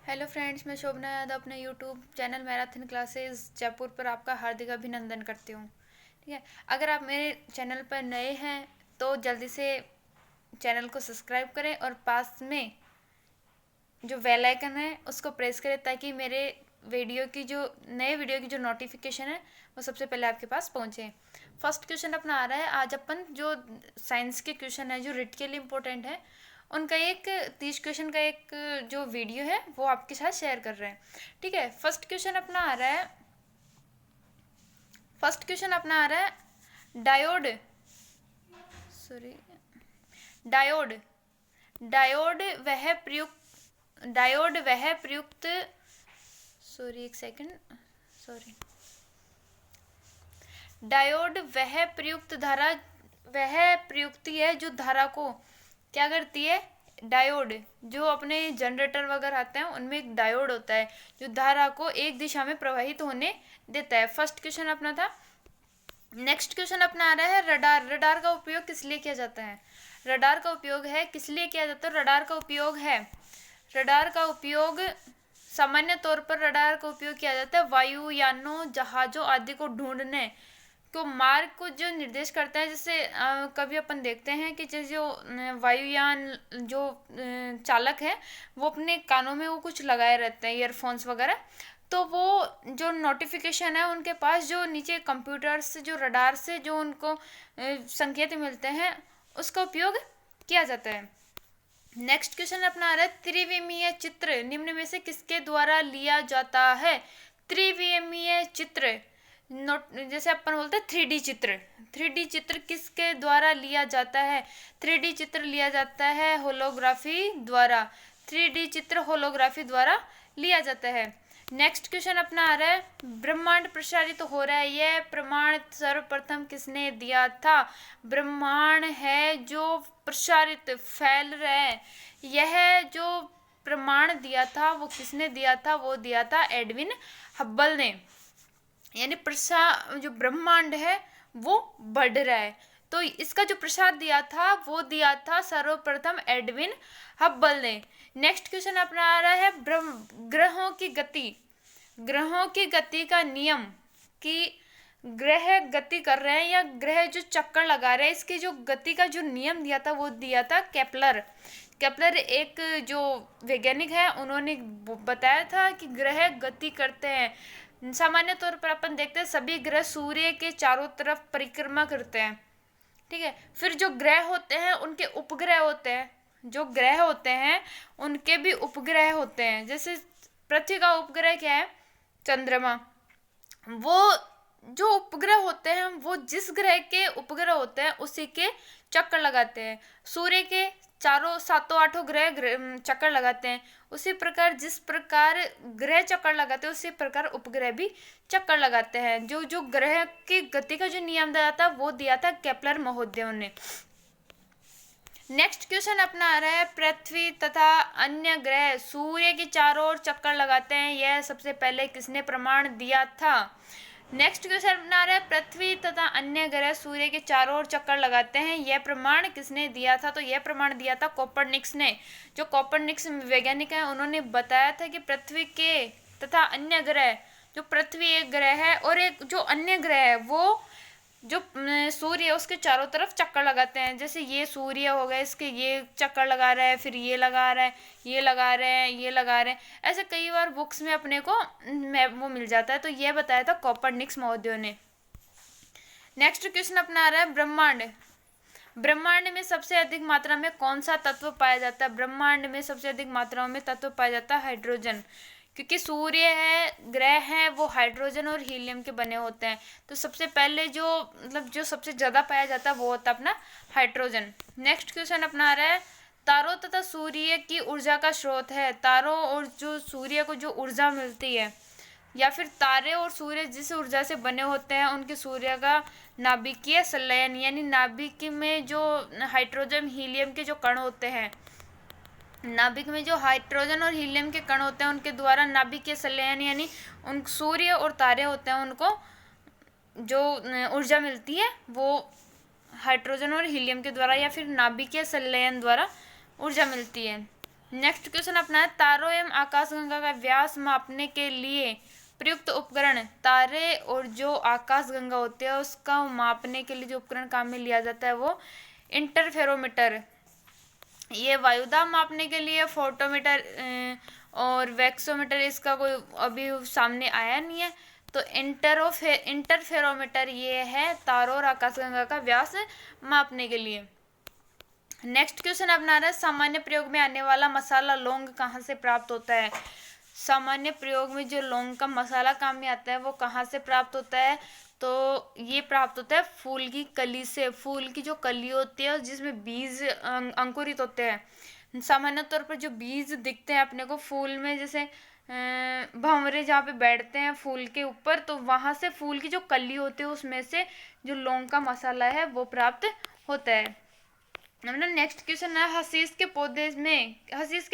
Hello friends, मैं शोभना यादव अपने YouTube channel marathon classes Jaipur पर आपका हार्दिक अभिनंदन करती हूँ। ठीक है, अगर आप मेरे चैनल पर नए हैं तो जल्दी से चैनल को सब्सक्राइब करें और पास में जो बेल आइकन है उसको प्रेस करें ताकि मेरे नए वीडियो की जो नोटिफिकेशन है वो सबसे पहले आपके पास पहुँचे। फर्स्ट क्वेश्चन अपना आ रहा है। आज अपन जो साइंस के क्वेश्चन है जो रिट के लिए इम्पोर्टेंट है उनका एक 30 क्वेश्चन का एक जो वीडियो है वो आपके साथ शेयर कर रहे हैं। ठीक है, फर्स्ट क्वेश्चन अपना आ रहा है डायोड सॉरी डायोड डायोड वह प्रयुक्त सॉरी एक सेकंड सॉरी डायोड वह प्रयुक्ति है जो धारा को क्या करती है। डायोड जो अपने जनरेटर वगैरह आते हैं उनमें एक डायोड होता है जो धारा को एक दिशा में प्रवाहित होने देता है। फर्स्ट क्वेश्चन अपना था। नेक्स्ट क्वेश्चन अपना आ रहा है रडार। रडार का उपयोग किस लिए किया जाता है। रडार का उपयोग है किस लिए किया जाता है। रडार का उपयोग सामान्य तौर पर रडार का उपयोग किया जाता है वायुयानों जहाज़ों आदि को ढूंढने को मार्ग को जो निर्देश करता है। जैसे कभी अपन देखते हैं कि जो वायुयान जो चालक है वो अपने कानों में वो कुछ लगाए रहते हैं ईयरफोन्स वगैरह, तो वो जो नोटिफिकेशन है उनके पास जो नीचे कंप्यूटर से जो रडार से जो उनको संकेत मिलते हैं उसका उपयोग किया जाता है। नेक्स्ट क्वेश्चन अपना आ रहा है त्रिविमीय चित्र निम्न में से किसके द्वारा लिया जाता है। त्रिविमीय चित्र जैसे अपन बोलते हैं 3D चित्र किसके द्वारा लिया जाता है। 3D चित्र लिया जाता है होलोग्राफी द्वारा। 3D चित्र होलोग्राफी द्वारा लिया जाता है। नेक्स्ट क्वेश्चन अपना आ रहा है ब्रह्मांड प्रसारित हो रहा है यह प्रमाण सर्वप्रथम किसने दिया था। ब्रह्मांड है जो प्रसारित फैल रहा है, यह जो प्रमाण दिया था वो किसने दिया था। वो दिया था एडविन हब्बल ने। यानी जो ब्रह्मांड है वो बढ़ रहा है तो इसका जो प्रसाद दिया था वो दिया था सर्वप्रथम एडविन हब्बल ने। नेक्स्ट क्वेश्चन अपना आ रहा है ग्रहों की गति का नियम कि ग्रह गति कर रहे हैं या ग्रह जो चक्कर लगा रहे हैं इसकी जो गति का जो नियम दिया था वो दिया था केपलर एक जो वैज्ञानिक है उन्होंने बताया था कि ग्रह गति करते हैं। सामान्य तौर पर अपन देखते हैं सभी ग्रह सूर्य के चारों तरफ परिक्रमा करते हैं। ठीक है, फिर जो ग्रह होते हैं उनके उपग्रह होते हैं, जो ग्रह होते हैं उनके भी उपग्रह होते हैं। जैसे पृथ्वी का उपग्रह क्या है, चंद्रमा। वो जो उपग्रह होते हैं वो जिस ग्रह के उपग्रह होते हैं उसी के चक्कर लगाते हैं। सूर्य के चारों सातों आठों ग्रह चक्कर लगाते हैं, उसी प्रकार जिस प्रकार ग्रह चक्कर लगाते हैं उसी प्रकार उपग्रह भी चक्कर लगाते हैं। जो ग्रह की गति का जो नियम दिया था वो दिया था केपलर महोदयों ने। नेक्स्ट क्वेश्चन अपना आ रहा है पृथ्वी तथा अन्य ग्रह सूर्य के चारों ओर चक्कर लगाते हैं, यह सबसे पहले किसने प्रमाण दिया था। नेक्स्ट क्वेश्चन अपना रहा है पृथ्वी तथा अन्य ग्रह सूर्य के चारों ओर चक्कर लगाते हैं, यह प्रमाण किसने दिया था। तो यह प्रमाण दिया था कोपरनिकस ने। जो कोपरनिकस वैज्ञानिक है उन्होंने बताया था कि पृथ्वी के तथा अन्य ग्रह, जो पृथ्वी एक ग्रह है और एक जो अन्य ग्रह है वो जो सूर्य है उसके चारों तरफ चक्कर लगाते हैं। जैसे ये सूर्य हो गया, इसके ये चक्कर लगा रहा है, फिर ये लगा रहा है, ये लगा रहे हैं, ये लगा रहे हैं, ऐसे कई बार बुक्स में अपने को वो मिल जाता है। तो ये बताया था कोपरनिकस महोदय ने। नेक्स्ट क्वेश्चन अपना आ रहा है ब्रह्मांड में सबसे अधिक मात्रा में कौन सा तत्व पाया जाता है। ब्रह्मांड में सबसे अधिक मात्रा में तत्व पाया जाता है हाइड्रोजन, क्योंकि सूर्य है ग्रह है वो हाइड्रोजन और हीलियम के बने होते हैं। तो सबसे पहले जो सबसे ज़्यादा पाया जाता है वो होता है अपना हाइड्रोजन। नेक्स्ट क्वेश्चन अपना आ रहा है तारों तथा सूर्य की ऊर्जा का स्रोत है। तारों और जो सूर्य को जो ऊर्जा मिलती है या फिर तारे और सूर्य जिस ऊर्जा से बने होते हैं उनके सूर्य का नाभिकीय संलयन, यानी नाभिक में जो हाइड्रोजन हीलियम के जो कण होते हैं, नाभिक में जो हाइड्रोजन और हीलियम के कण होते हैं उनके द्वारा नाभिकीय संलयन यानी उन सूर्य और तारे होते हैं उनको जो ऊर्जा मिलती है वो हाइड्रोजन और हीलियम के द्वारा या फिर नाभिकीय संलयन द्वारा ऊर्जा मिलती है। नेक्स्ट क्वेश्चन अपना है, तारों एवं आकाशगंगा का व्यास मापने के लिए प्रयुक्त उपकरण। तारे और जो आकाशगंगा होते हैं उसका मापने के लिए जो उपकरण काम में लिया जाता है वो इंटरफेरोमीटर। ये वायुदाब मापने के लिए फोटोमीटर और वैक्सोमीटर, इसका कोई अभी सामने आया नहीं है। तो इंटरफेरोमीटर ये है तारों और आकाशगंगा का व्यास मापने के लिए। नेक्स्ट क्वेश्चन अपना रहा है, सामान्य प्रयोग में आने वाला मसाला लौंग कहाँ से प्राप्त होता है। सामान्य प्रयोग में जो लौंग का मसाला काम में आता है वो कहाँ से प्राप्त होता है, तो ये प्राप्त होता है फूल की कली से। फूल की जो कली होती है जिसमें बीज अंकुरित होते हैं। सामान्य तौर पर जो बीज दिखते हैं अपने को फूल में, जैसे भंवरे जहाँ पे बैठते हैं फूल के ऊपर, तो वहां से फूल की जो कली होती है उसमें से जो लौंग का मसाला है वो प्राप्त होता है। नेक्स्ट क्वेश्चन है, हसीस के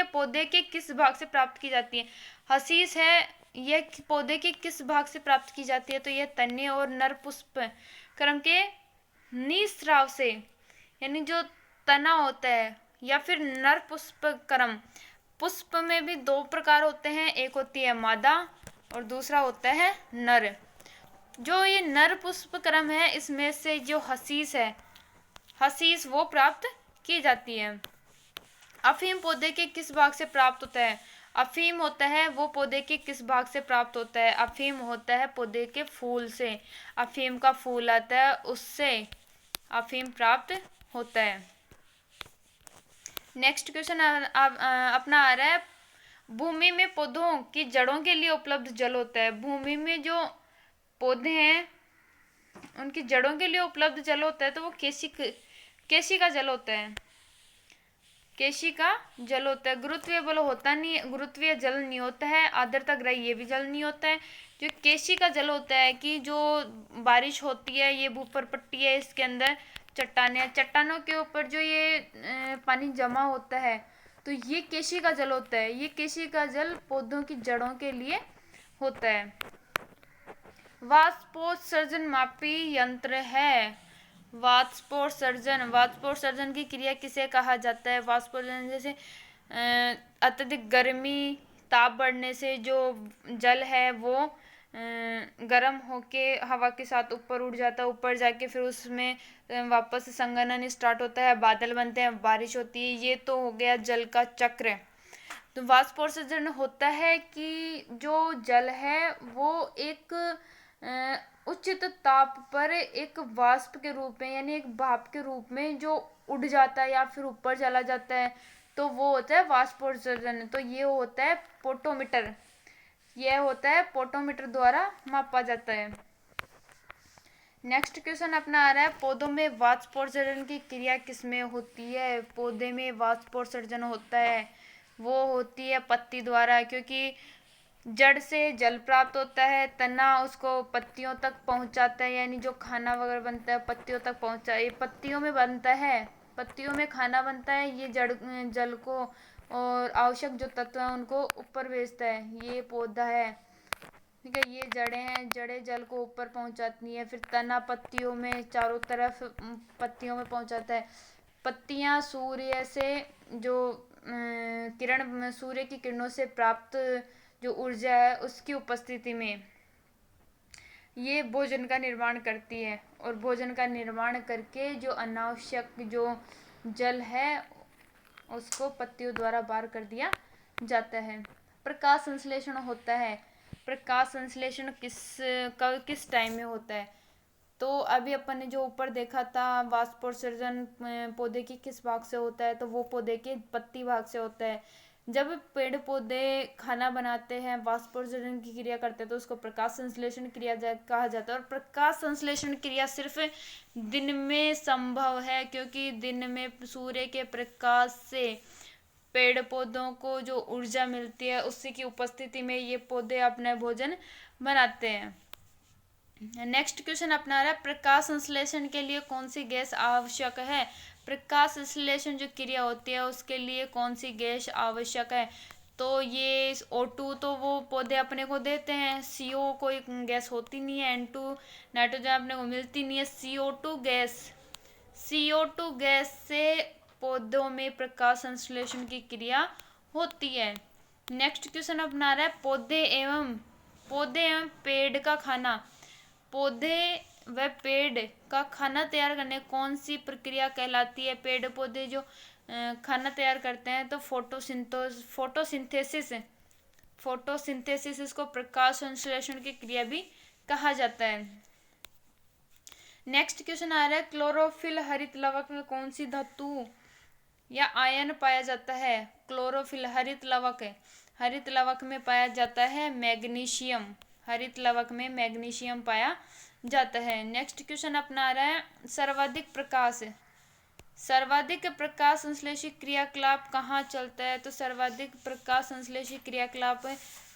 पौधे के किस भाग से प्राप्त की जाती है। हसीस है यह पौधे के किस भाग से प्राप्त की जाती है, तो यह तने और नर पुष्प क्रम के निस्राव से, यानी जो तना होता है या फिर नर पुष्प क्रम। पुष्प में भी दो प्रकार होते हैं, एक होती है मादा और दूसरा होता है नर। जो ये नर पुष्प क्रम है इसमें से जो हसीस है, हसीस वो प्राप्त की जाती है। अफीम पौधे के किस भाग से प्राप्त होता है। अफीम होता है वो पौधे के किस भाग से प्राप्त होता है। अफीम होता है पौधे के फूल से। अफीम का फूल आता है उससे अफीम प्राप्त होता है। नेक्स्ट क्वेश्चन अपना आ रहा है, भूमि में पौधों की जड़ों के लिए उपलब्ध जल होता है। भूमि में जो पौधे हैं उनकी जड़ों के लिए उपलब्ध जल होता है तो वो केशी का जल होता है। केशी का जल होता है। गुरुत्वीय बल होता नहीं, गुरुत्वीय जल नहीं होता है। आर्द्रता ग्राही ये भी जल नहीं होता है। जो केशी का जल होता है कि जो बारिश होती है, ये ऊपर पट्टी है, इसके अंदर चट्टानों के ऊपर जो ये पानी जमा होता है तो ये केशी का जल होता है। ये केशी का जल पौधों की जड़ों के लिए होता है। वाष्पोत्सर्जन मापी यंत्र है। वाष्पोत्सर्जन की क्रिया किसे कहा जाता है। वाष्पोत्सर्जन जैसे अत्यधिक गर्मी, ताप बढ़ने से जो जल है वो गर्म होके हवा के साथ ऊपर उड़ जाता है। ऊपर जाके फिर उसमें वापस संघनन स्टार्ट होता है, बादल बनते हैं, बारिश होती है। ये तो हो गया जल का चक्र। तो वाष्पोत्सर्जन होता है कि जो जल है वो एक उच्च ताप पर एक वाष्प के रूप में, यानी एक भाप के रूप में जो उड़ जाता है या फिर ऊपर चला जाता है, तो वो होता है वाष्पोत्सर्जन। तो ये होता है पोटोमीटर। यह होता है पोटोमीटर द्वारा मापा जाता है। नेक्स्ट क्वेश्चन अपना आ रहा है, पौधों में वाष्पोत्सर्जन की क्रिया किसमें होती है। पौधे में वाष्पोत्सर्जन होता है वो होती है पत्ती द्वारा, क्योंकि जड़ से जल प्राप्त होता है, तना उसको पत्तियों तक पहुंचाता है, यानी जो खाना वगैरह बनता है पत्तियों तक पहुंचा, ये पत्तियों में बनता है, पत्तियों में खाना बनता है। ये जल को और आवश्यक जो तत्व हैं उनको ऊपर भेजता है। ये पौधा है, ठीक है। ये जड़ें हैं, जड़ें जल को ऊपर पहुंचाती हैं। फिर तना पत्तियों में चारों तरफ पत्तियों में पहुंचाता है। पत्तियां सूर्य से जो किरण, सूर्य की किरणों से प्राप्त जो ऊर्जा है उसकी उपस्थिति में ये भोजन का निर्माण करती है, और भोजन का निर्माण करके जो अनावश्यक जो जल है उसको पत्तियों द्वारा बाहर कर दिया जाता है। प्रकाश संश्लेषण होता है। प्रकाश संश्लेषण किस टाइम में होता है, तो अभी अपन ने जो ऊपर देखा था वाष्पोत्सर्जन पौधे की किस भाग से होता है, तो वो पौधे के पत्ती भाग से होता है। जब पेड़ पौधे खाना बनाते हैं, वाष्पोत्सर्जन की क्रिया करते हैं, तो उसको प्रकाश संश्लेषण क्रिया कहा जाता है। और प्रकाश संश्लेषण क्रिया सिर्फ दिन में संभव है, क्योंकि दिन में सूर्य के प्रकाश से पेड़ पौधों को जो ऊर्जा मिलती है उसी की उपस्थिति में ये पौधे अपना भोजन बनाते हैं। नेक्स्ट क्वेश्चन अपना रहा है, प्रकाश संश्लेषण के लिए कौन सी गैस आवश्यक है। प्रकाश संश्लेषण जो क्रिया होती है उसके लिए कौन सी गैस आवश्यक है, तो ये O2 तो वो पौधे अपने को देते हैं। CO कोई गैस होती नहीं है। N2 नाइट्रोजन अपने को मिलती नहीं है। CO2 गैस से पौधों में प्रकाश संश्लेषण की क्रिया होती है। नेक्स्ट क्वेश्चन अपना रहा है पौधे एवं पेड़ का खाना। पौधे व पेड़ का खाना तैयार करने कौन सी प्रक्रिया कहलाती है? पेड़ पौधे जो खाना तैयार करते हैं तो फोटोसिंथेसिस इसको प्रकाश संश्लेषण की क्रिया भी कहा जाता है। नेक्स्ट क्वेश्चन आ रहा है क्लोरोफिल हरित लवक में कौन सी धातु या आयन पाया जाता है? क्लोरोफिल हरित लवक में पाया जाता है मैग्नीशियम। हरित लवक में मैग्नीशियम पाया जाता है। नेक्स्ट क्वेश्चन अपना आ रहा है सर्वाधिक प्रकाश संश्लेषी क्रियाकलाप कहाँ चलता है? तो सर्वाधिक प्रकाश संश्लेषी क्रियाकलाप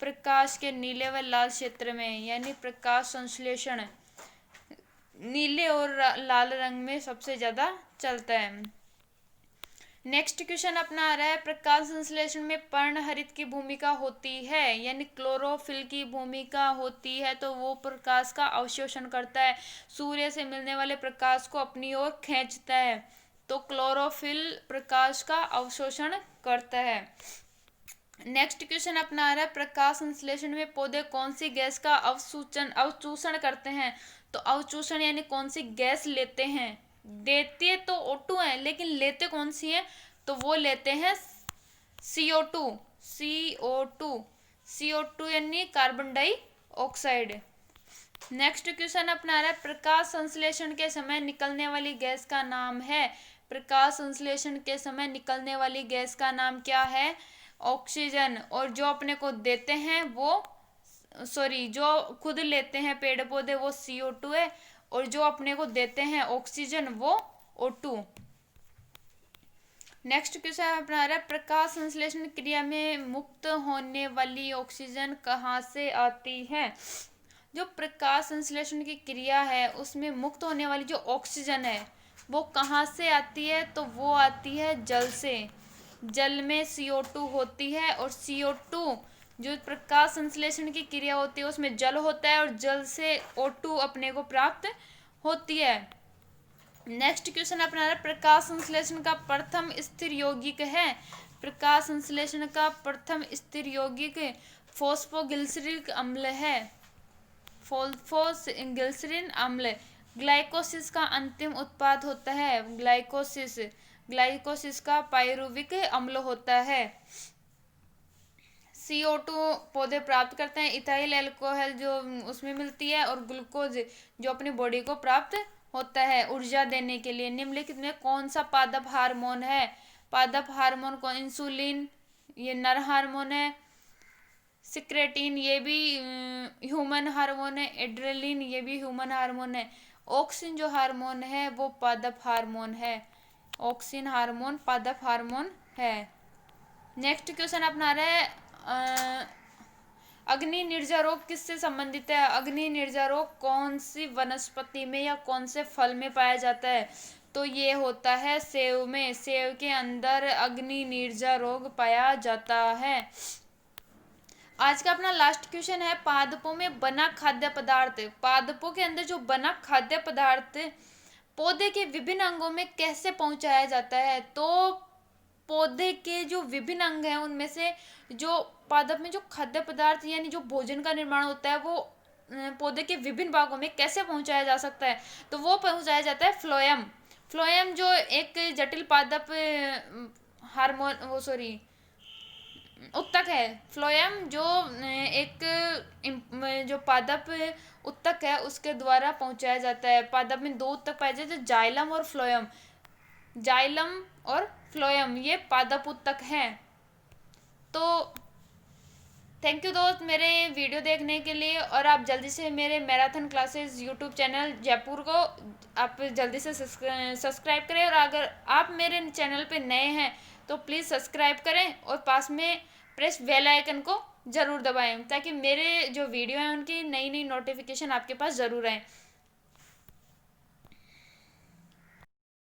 प्रकाश के नीले व लाल क्षेत्र में, यानी प्रकाश संश्लेषण नीले और लाल रंग में सबसे ज्यादा चलता है। नेक्स्ट क्वेश्चन अपना आ रहा है प्रकाश संश्लेषण में पर्णहरित की भूमिका होती है, यानी क्लोरोफिल की भूमिका होती है, तो वो प्रकाश का अवशोषण करता है, सूर्य से मिलने वाले प्रकाश को अपनी ओर खींचता है, तो क्लोरोफिल प्रकाश का अवशोषण करता है। नेक्स्ट क्वेश्चन अपना आ रहा है प्रकाश संश्लेषण में पौधे कौन सी गैस का अवचूषण करते हैं? तो अवचूषण यानी कौन सी गैस लेते हैं? देते तो O2 है, लेकिन लेते कौन सी है? तो वो लेते हैं CO2 यानी कार्बन डाइऑक्साइड। नेक्स्ट क्वेश्चन अपना आ रहा है प्रकाश संश्लेषण के समय निकलने वाली गैस का नाम है। प्रकाश संश्लेषण के समय निकलने वाली गैस का नाम क्या है? ऑक्सीजन। और जो अपने को देते हैं जो खुद लेते हैं पेड़ पौधे वो CO2 है, और जो अपने को देते हैं ऑक्सीजन वो O2। नेक्स्ट क्वेश्चन अपना रहा है प्रकाश संश्लेषण क्रिया में मुक्त होने वाली ऑक्सीजन कहाँ से आती है? जो प्रकाश संश्लेषण की क्रिया है उसमें मुक्त होने वाली जो ऑक्सीजन है वो कहाँ से आती है? तो वो आती है जल से। जल में CO2 होती है, और CO2 जो प्रकाश संश्लेषण की क्रिया होती है उसमें जल होता है, और जल से O2 अपने को प्राप्त होती है। नेक्स्ट क्वेश्चन अपना रहा है प्रकाश संश्लेषण का प्रथम स्थिर यौगिक है। प्रकाश संश्लेषण का प्रथम स्थिर यौगिक फॉस्फोग्लिसरिक अम्ल है। फॉस्फोग्लिसरिन अम्ल। ग्लाइकोसिस का अंतिम उत्पाद होता है ग्लाइकोसिस का पाइरुविक अम्ल होता है। CO2 पौधे प्राप्त करते हैं, इथाइल अल्कोहल जो उसमें मिलती है, और ग्लूकोज जो अपनी बॉडी को प्राप्त होता है ऊर्जा देने के लिए। निम्नलिखित में कौन सा पादप हार्मोन है? पादप हार्मोन को इंसुलिन ये नर हार्मोन है, सिक्रेटिन ये भी ह्यूमन हार्मोन है, एड्रेलिन ये भी ह्यूमन हार्मोन है, ऑक्सिन जो हार्मोन है वो पादप हार्मोन है। ऑक्सिन हार्मोन पादप हार्मोन है। नेक्स्ट क्वेश्चन अपना रहा है अग्नि निर्जा रोग किससे संबंधित है? अग्नि निर्जा रोग कौन सी वनस्पति में या कौन से फल में पाया जाता है? तो ये होता है सेब में। सेब के अंदर अग्नि निर्जा रोग पाया जाता है। आज का अपना लास्ट क्वेश्चन है पादपों में बना खाद्य पदार्थ। पादपों के अंदर जो बना खाद्य पदार्थ पौधे के विभिन्न अंगों में कैसे पहुंचाया जाता है? तो पौधे के जो विभिन्न अंग हैं उनमें से जो पादप में जो खाद्य पदार्थ यानी जो भोजन का निर्माण होता है वो पौधे के विभिन्न भागों में कैसे पहुंचाया जा सकता है? तो वो पहुंचाया जाता है फ्लोएम जो एक जटिल पादप उत्तक है। फ्लोएम जो एक जो पादप उत्तक है उसके द्वारा पहुंचाया जाता है। पादप में 2 उत्तक पाए जाते हैं, जाइलम और फ्लोएम ये पादप उत्तक हैं। तो थैंक यू दोस्त मेरे वीडियो देखने के लिए, और आप जल्दी से मेरे marathon classes YouTube channel Jaipur को आप जल्दी से सब्सक्राइब करें, और अगर आप मेरे चैनल पे नए हैं तो प्लीज़ सब्सक्राइब करें और पास में प्रेस बेल आइकन को ज़रूर दबाएं ताकि मेरे जो वीडियो हैं उनकी नई नोटिफिकेशन आपके पास ज़रूर आए।